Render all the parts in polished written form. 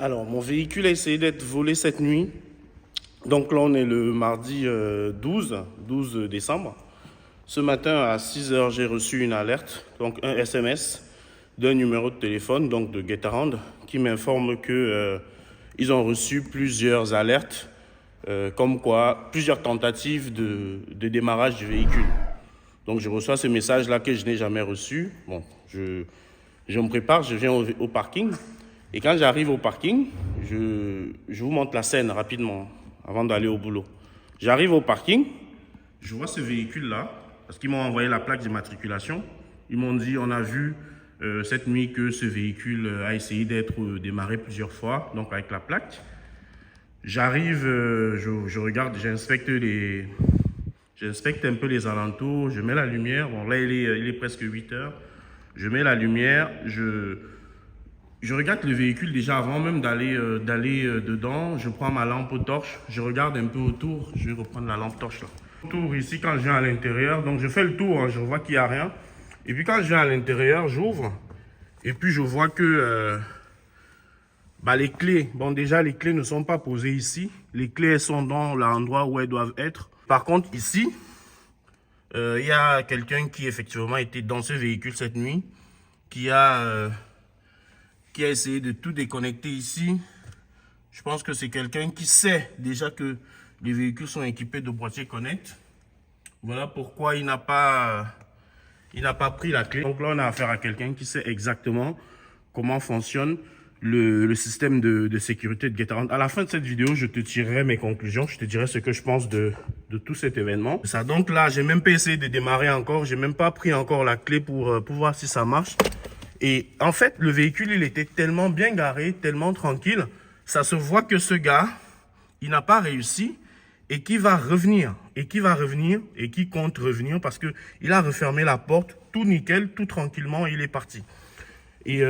Alors, mon véhicule a essayé d'être volé cette nuit. Donc là, on est le mardi 12 décembre. Ce matin, à 6 heures, j'ai reçu une alerte, donc un SMS d'un numéro de téléphone, donc de Getaround, qui m'informe que ils ont reçu plusieurs alertes, comme quoi plusieurs tentatives de démarrage du véhicule. Donc je reçois ce message-là que je n'ai jamais reçu. Bon, je me prépare, je viens au parking. Et quand j'arrive au parking, je vous montre la scène rapidement avant d'aller au boulot. J'arrive au parking, je vois ce véhicule-là, parce qu'ils m'ont envoyé la plaque d'immatriculation. Ils m'ont dit, on a vu cette nuit que ce véhicule a essayé d'être démarré plusieurs fois, donc avec la plaque. J'arrive, je regarde, j'inspecte un peu les alentours, je mets la lumière. Bon, là, il est presque 8 heures. Je mets la lumière, je regarde le véhicule déjà avant même d'aller dedans. Je prends ma lampe torche, je regarde un peu autour. Je vais reprendre la lampe torche là. Autour ici, quand je viens à l'intérieur, donc je fais le tour, hein, je vois qu'il n'y a rien. Et puis quand je viens à l'intérieur, j'ouvre. Et puis je vois que les clés, bon déjà les clés ne sont pas posées ici. Les clés elles sont dans l'endroit où elles doivent être. Par contre ici, il y a quelqu'un qui effectivement était dans ce véhicule cette nuit, qui a essayé de tout déconnecter ici. Je pense que c'est quelqu'un qui sait déjà que les véhicules sont équipés de boîtiers connect. Voilà pourquoi il n'a pas pris la clé. Donc là, on a affaire à quelqu'un qui sait exactement comment fonctionne le système de sécurité de Getaround. À la fin de cette vidéo, je te tirerai mes conclusions. Je te dirai ce que je pense de tout cet événement. Ça, donc là, j'ai même pas essayé de démarrer encore. J'ai même pas pris encore la clé pour voir si ça marche. Et en fait, le véhicule, il était tellement bien garé, tellement tranquille. Ça se voit que ce gars, il n'a pas réussi et qui va revenir. Et qui compte revenir parce qu'il a refermé la porte, tout nickel, tout tranquillement, il est parti. Et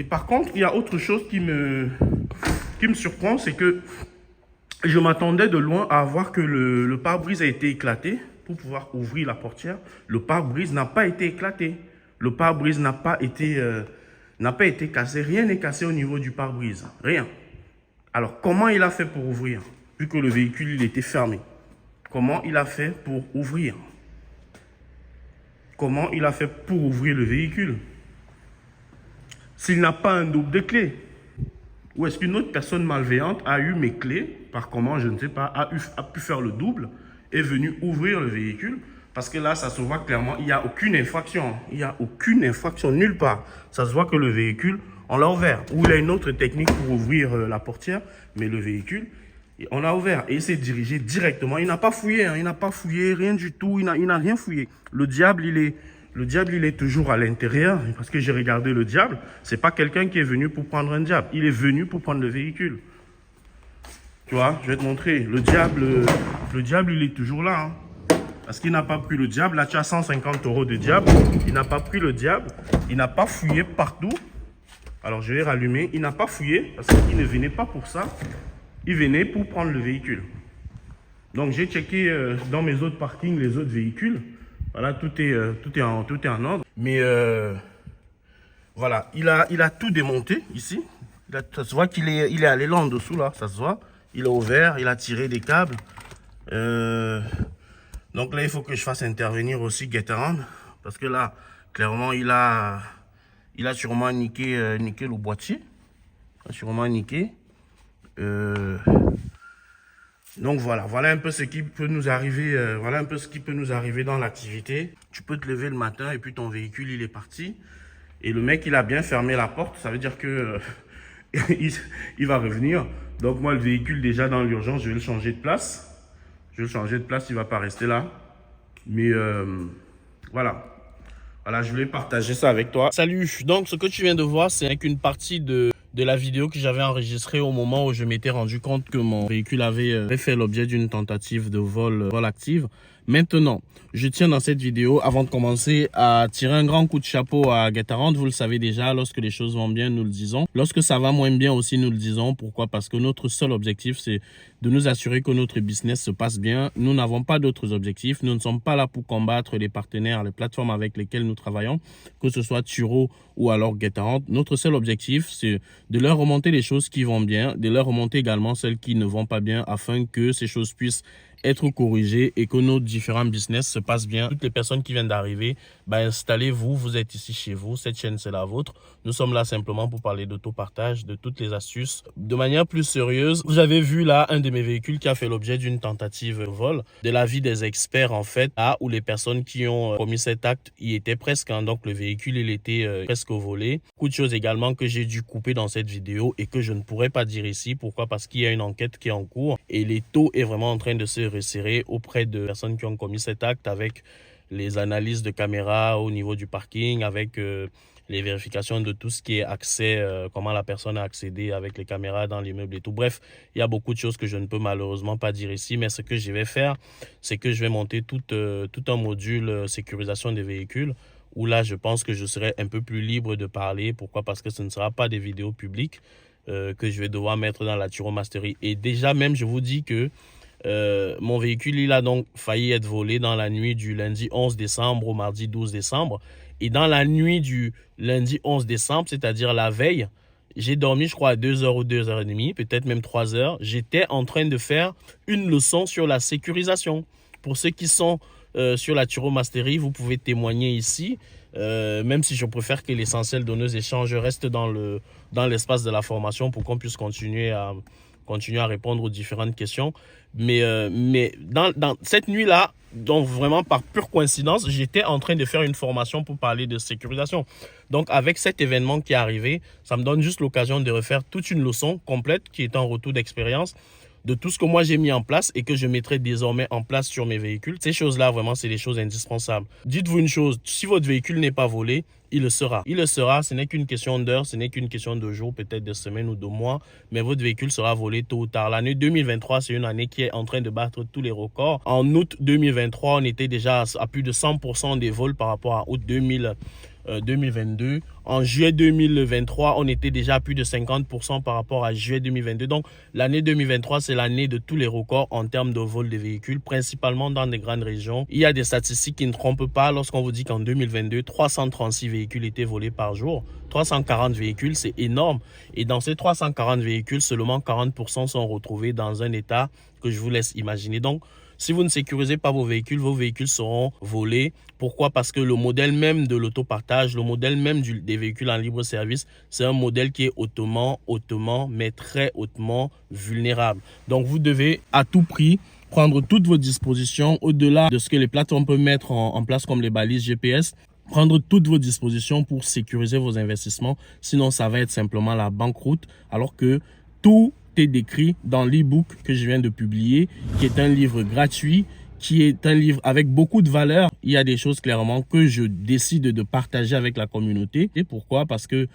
par contre, il y a autre chose qui me surprend, c'est que je m'attendais de loin à voir que le pare-brise a été éclaté pour pouvoir ouvrir la portière. Le pare-brise n'a pas été éclaté. Le pare-brise n'a pas été cassé. Rien n'est cassé au niveau du pare-brise. Rien. Alors, comment il a fait pour ouvrir? Vu que le véhicule il était fermé. Comment il a fait pour ouvrir? Comment il a fait pour ouvrir le véhicule? S'il n'a pas un double de clés. Ou est-ce qu'une autre personne malveillante a eu mes clés, par comment, je ne sais pas, a pu faire le double, est venu ouvrir le véhicule? Parce que là, ça se voit clairement, il n'y a aucune infraction. Il n'y a aucune infraction, nulle part. Ça se voit que le véhicule, on l'a ouvert. Ou il a une autre technique pour ouvrir la portière, mais le véhicule, on l'a ouvert. Et il s'est dirigé directement. Il n'a pas fouillé, hein, il n'a pas fouillé, rien du tout. Il n'a rien fouillé. Le diable, il est toujours à l'intérieur. Parce que j'ai regardé le diable. C'est pas quelqu'un qui est venu pour prendre un diable. Il est venu pour prendre le véhicule. Tu vois, je vais te montrer. Le diable, il est toujours là. Hein. Parce qu'il n'a pas pris le diable. Là, tu as 150 € de diable. Il n'a pas pris le diable. Il n'a pas fouillé partout. Alors, je vais rallumer. Il n'a pas fouillé parce qu'il ne venait pas pour ça. Il venait pour prendre le véhicule. Donc, j'ai checké dans mes autres parkings les autres véhicules. Voilà, tout est en ordre. Mais voilà, il a tout démonté ici. Ça se voit qu'il est allé là en dessous, là. Ça se voit. Il a ouvert, il a tiré des câbles. Donc là, il faut que je fasse intervenir aussi Getaround. Parce que là, clairement, il a sûrement niqué le boîtier. Il a sûrement niqué. Donc voilà un peu ce qui peut nous arriver. Voilà un peu ce qui peut nous arriver dans l'activité. Tu peux te lever le matin et puis ton véhicule, il est parti. Et le mec, il a bien fermé la porte. Ça veut dire que il va revenir. Donc moi, le véhicule, déjà dans l'urgence, je vais le changer de place. Je vais le changer de place, il ne va pas rester là. Mais voilà. Voilà, je voulais partager ça avec toi. Salut, donc ce que tu viens de voir, c'est qu'une partie de la vidéo que j'avais enregistrée au moment où je m'étais rendu compte que mon véhicule avait fait l'objet d'une tentative de vol active. Maintenant, je tiens dans cette vidéo, avant de commencer, à tirer un grand coup de chapeau à Getarant. Vous le savez déjà, lorsque les choses vont bien, nous le disons. Lorsque ça va moins bien aussi, nous le disons. Pourquoi? Parce que notre seul objectif, c'est de nous assurer que notre business se passe bien. Nous n'avons pas d'autres objectifs. Nous ne sommes pas là pour combattre les partenaires, les plateformes avec lesquelles nous travaillons, que ce soit Turo ou alors Getarant. Notre seul objectif, c'est de leur remonter les choses qui vont bien, de leur remonter également celles qui ne vont pas bien, afin que ces choses puissent être corrigées et que nos différents business se passent bien. Toutes les personnes qui viennent d'arriver, installez-vous, vous êtes ici chez vous, cette chaîne c'est la vôtre. Nous sommes là simplement pour parler d'autopartage, de toutes les astuces. De manière plus sérieuse, vous avez vu là un de mes véhicules qui a fait l'objet d'une tentative de vol. De l'avis des experts en fait, là où les personnes qui ont commis cet acte y étaient presque, donc le véhicule il était presque volé. Beaucoup de choses également que j'ai dû couper dans cette vidéo et que je ne pourrais pas dire ici. Pourquoi? Parce qu'il y a une enquête qui est en cours et l'étau est vraiment en train de se resserrer auprès de personnes qui ont commis cet acte, avec les analyses de caméras au niveau du parking, avec les vérifications de tout ce qui est accès, comment la personne a accédé avec les caméras dans l'immeuble et tout. Bref, il y a beaucoup de choses que je ne peux malheureusement pas dire ici, mais ce que je vais faire, c'est que je vais monter tout un module sécurisation des véhicules, où là, je pense que je serai un peu plus libre de parler. Pourquoi? Parce que ce ne sera pas des vidéos publiques que je vais devoir mettre dans la Turo Mastery. Et déjà, même, je vous dis que mon véhicule, il a donc failli être volé dans la nuit du lundi 11 décembre au mardi 12 décembre. Et dans la nuit du lundi 11 décembre, c'est-à-dire la veille, j'ai dormi, je crois, à 2h ou 2h30, peut-être même 3h. J'étais en train de faire une leçon sur la sécurisation. Pour ceux qui sont sur la Turo Mastery, vous pouvez témoigner ici. Même si je préfère que l'essentiel de nos échanges reste dans l'espace de la formation pour qu'on puisse continuer à répondre aux différentes questions. Mais dans cette nuit-là, donc vraiment par pure coïncidence, j'étais en train de faire une formation pour parler de sécurisation. Donc avec cet événement qui est arrivé, ça me donne juste l'occasion de refaire toute une leçon complète qui est un retour d'expérience de tout ce que moi j'ai mis en place et que je mettrai désormais en place sur mes véhicules. Ces choses-là, vraiment, c'est des choses indispensables. Dites-vous une chose, si votre véhicule n'est pas volé, il le sera. Il le sera, ce n'est qu'une question d'heure, ce n'est qu'une question de jours, peut-être de semaines ou de mois, mais votre véhicule sera volé tôt ou tard. L'année 2023, c'est une année qui est en train de battre tous les records. En août 2023, on était déjà à plus de 100% des vols par rapport à août 2022. En juillet 2023, on était déjà à plus de 50% par rapport à juillet 2022. Donc, l'année 2023, c'est l'année de tous les records en termes de vol de véhicules, principalement dans des grandes régions. Il y a des statistiques qui ne trompent pas lorsqu'on vous dit qu'en 2022, 336 véhicules étaient volés par jour. 340 véhicules, c'est énorme. Et dans ces 340 véhicules, seulement 40% sont retrouvés dans un état que je vous laisse imaginer. Donc, si vous ne sécurisez pas vos véhicules seront volés. Pourquoi? Parce que le modèle même de l'autopartage, le modèle même des véhicules en libre service, c'est un modèle qui est hautement, mais très hautement vulnérable. Donc, vous devez à tout prix prendre toutes vos dispositions au-delà de ce que les plateformes peuvent mettre en place comme les balises GPS. Prendre toutes vos dispositions pour sécuriser vos investissements. Sinon, ça va être simplement la banqueroute, alors que tout est décrit dans l'e-book que je viens de publier, qui est un livre gratuit, qui est un livre avec beaucoup de valeur. Il y a des choses clairement que je décide de partager avec la communauté. Et pourquoi? Parce que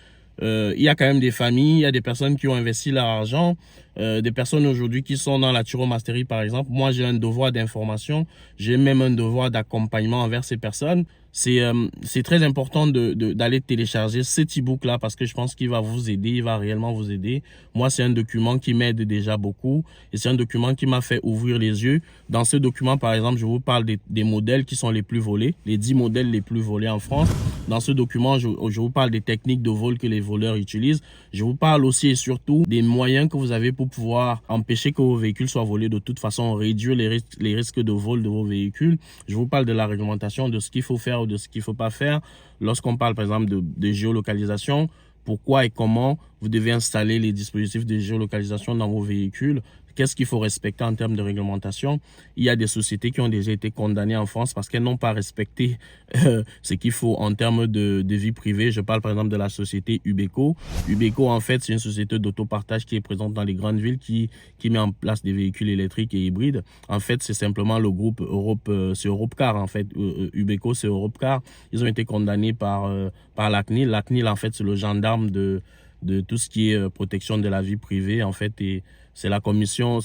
il y a quand même des familles, il y a des personnes qui ont investi leur argent, des personnes aujourd'hui qui sont dans la Turo Mastery par exemple. Moi, j'ai un devoir d'information, j'ai même un devoir d'accompagnement envers ces personnes. C'est très important d'aller télécharger cet e-book là parce que je pense qu'il va vous aider, il va réellement vous aider. Moi, c'est un document qui m'aide déjà beaucoup et c'est un document qui m'a fait ouvrir les yeux. Dans ce document, par exemple, je vous parle des modèles qui sont les plus volés, les 10 modèles les plus volés en France. Dans ce document, je vous parle des techniques de vol que les voleurs utilisent. Je vous parle aussi et surtout des moyens que vous avez pour pouvoir empêcher que vos véhicules soient volés, de toute façon réduire les risques de vol de vos véhicules. Je vous parle de la réglementation, de ce qu'il faut faire ou de ce qu'il ne faut pas faire. Lorsqu'on parle par exemple de géolocalisation, pourquoi et comment vous devez installer les dispositifs de géolocalisation dans vos véhicules. Qu'est-ce qu'il faut respecter en termes de réglementation? Il y a des sociétés qui ont déjà été condamnées en France parce qu'elles n'ont pas respecté ce qu'il faut en termes de vie privée. Je parle par exemple de la société Ubeco. Ubeco, en fait, c'est une société d'autopartage qui est présente dans les grandes villes qui met en place des véhicules électriques et hybrides. En fait, c'est simplement le groupe Europe, c'est Europcar en fait. Ubeco, c'est Europcar. Ils ont été condamnés par la CNIL. La CNIL, en fait, c'est le gendarme de de tout ce qui est protection de la vie privée, en fait, et c'est la commission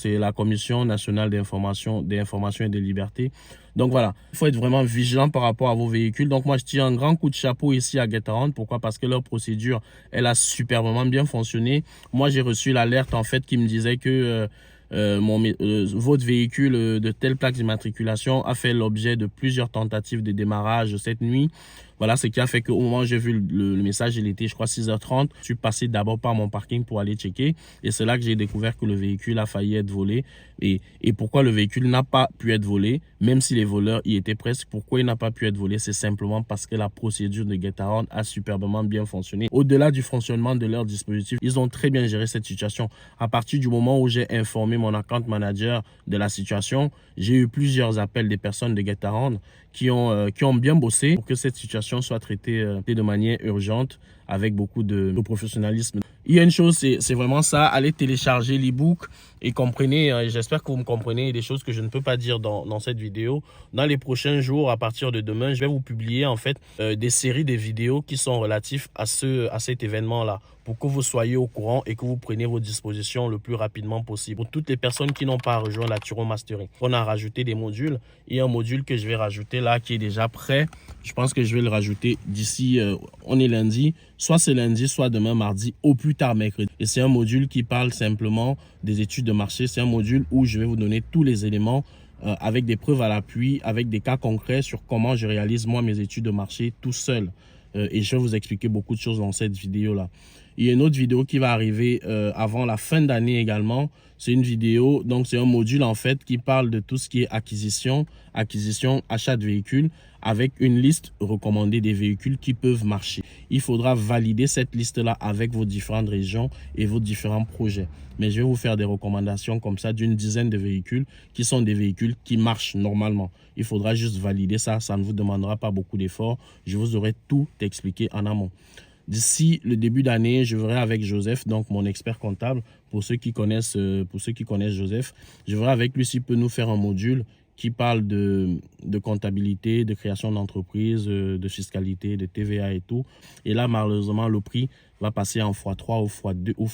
nationale d'information et de liberté. Donc voilà, il faut être vraiment vigilant par rapport à vos véhicules. Donc moi, je tire un grand coup de chapeau ici à Getaround. Pourquoi? Parce que leur procédure, elle a superbement bien fonctionné. Moi, j'ai reçu l'alerte, en fait, qui me disait que votre véhicule de telle plaque d'immatriculation a fait l'objet de plusieurs tentatives de démarrage cette nuit. Voilà ce qui a fait qu'au moment où j'ai vu le message, il était, je crois, 6h30. Je suis passé d'abord par mon parking pour aller checker. Et c'est là que j'ai découvert que le véhicule a failli être volé. Et pourquoi le véhicule n'a pas pu être volé, même si les voleurs y étaient presque. Pourquoi il n'a pas pu être volé? C'est simplement parce que la procédure de Getaround a superbement bien fonctionné. Au-delà du fonctionnement de leur dispositif, ils ont très bien géré cette situation. À partir du moment où j'ai informé mon account manager de la situation, j'ai eu plusieurs appels des personnes de Getaround qui ont bien bossé pour que cette situation soit traitée de manière urgente avec beaucoup de professionnalisme. Il y a une chose, c'est vraiment ça, allez télécharger l'e-book et comprenez, j'espère que vous me comprenez des choses que je ne peux pas dire dans cette vidéo. Dans les prochains jours, à partir de demain, je vais vous publier en fait des séries de vidéos qui sont relatives à cet événement-là, pour que vous soyez au courant et que vous preniez vos dispositions le plus rapidement possible. Pour toutes les personnes qui n'ont pas rejoint la Turo Mastering, on a rajouté des modules. Il y a un module que je vais rajouter là qui est déjà prêt. Je pense que je vais le rajouter d'ici, on est lundi, soit c'est lundi, soit demain mardi, au plus tard mercredi. Et c'est un module qui parle simplement des études de marché. C'est un module où je vais vous donner tous les éléments avec des preuves à l'appui, avec des cas concrets sur comment je réalise moi mes études de marché tout seul. Et je vais vous expliquer beaucoup de choses dans cette vidéo-là. Il y a une autre vidéo qui va arriver avant la fin d'année également. C'est une vidéo, donc c'est un module en fait qui parle de tout ce qui est acquisition, achat de véhicules, avec une liste recommandée des véhicules qui peuvent marcher. Il faudra valider cette liste-là avec vos différentes régions et vos différents projets. Mais je vais vous faire des recommandations comme ça d'une dizaine de véhicules qui sont des véhicules qui marchent normalement. Il faudra juste valider ça, ça ne vous demandera pas beaucoup d'efforts. Je vous aurai tout expliqué en amont. D'ici le début d'année, je verrai avec Joseph, donc mon expert comptable, pour ceux qui connaissent Joseph, je verrai avec lui s'il peut nous faire un module qui parle de comptabilité, de création d'entreprise, de fiscalité, de TVA et tout. Et là, malheureusement, le prix va passer en x3 ou x2 ou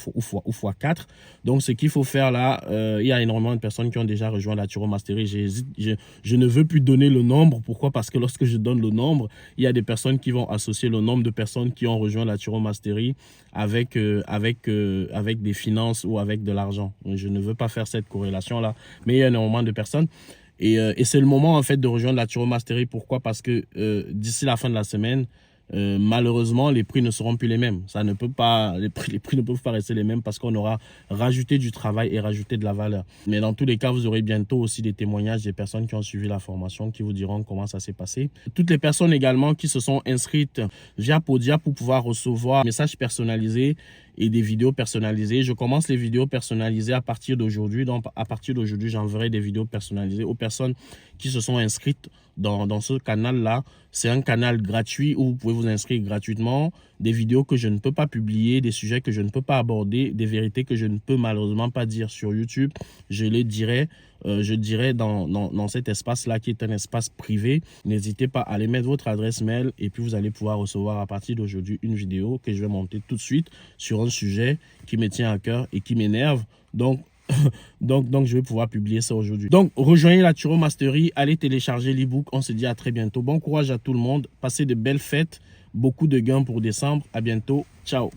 x4. Donc, ce qu'il faut faire là, il y a énormément de personnes qui ont déjà rejoint la Turo Mastery. Je ne veux plus donner le nombre. Pourquoi? Parce que lorsque je donne le nombre, il y a des personnes qui vont associer le nombre de personnes qui ont rejoint la Turo Mastery avec des finances ou avec de l'argent. Je ne veux pas faire cette corrélation-là. Mais il y a énormément de personnes. Et c'est le moment en fait de rejoindre la Turo Mastery. Pourquoi? Parce que d'ici la fin de la semaine, malheureusement, les prix ne seront plus les mêmes. Ça ne peut pas, les prix ne peuvent pas rester les mêmes parce qu'on aura rajouté du travail et rajouté de la valeur. Mais dans tous les cas, vous aurez bientôt aussi des témoignages des personnes qui ont suivi la formation qui vous diront comment ça s'est passé. Toutes les personnes également qui se sont inscrites via Podia pour pouvoir recevoir des messages personnalisés et des vidéos personnalisées. Je commence les vidéos personnalisées à partir d'aujourd'hui. Donc, à partir d'aujourd'hui, j'enverrai des vidéos personnalisées aux personnes qui se sont inscrites dans ce canal-là. C'est un canal gratuit où vous pouvez vous inscrire gratuitement. Des vidéos que je ne peux pas publier, des sujets que je ne peux pas aborder, des vérités que je ne peux malheureusement pas dire sur YouTube. Je les dirai. Je dirais dans cet espace-là qui est un espace privé. N'hésitez pas à aller mettre votre adresse mail et puis vous allez pouvoir recevoir à partir d'aujourd'hui une vidéo que je vais monter tout de suite sur un sujet qui me tient à cœur et qui m'énerve. Donc, je vais pouvoir publier ça aujourd'hui. Donc, rejoignez la Turo Mastery, allez télécharger l'e-book. On se dit à très bientôt. Bon courage à tout le monde. Passez de belles fêtes, beaucoup de gains pour décembre. À bientôt. Ciao.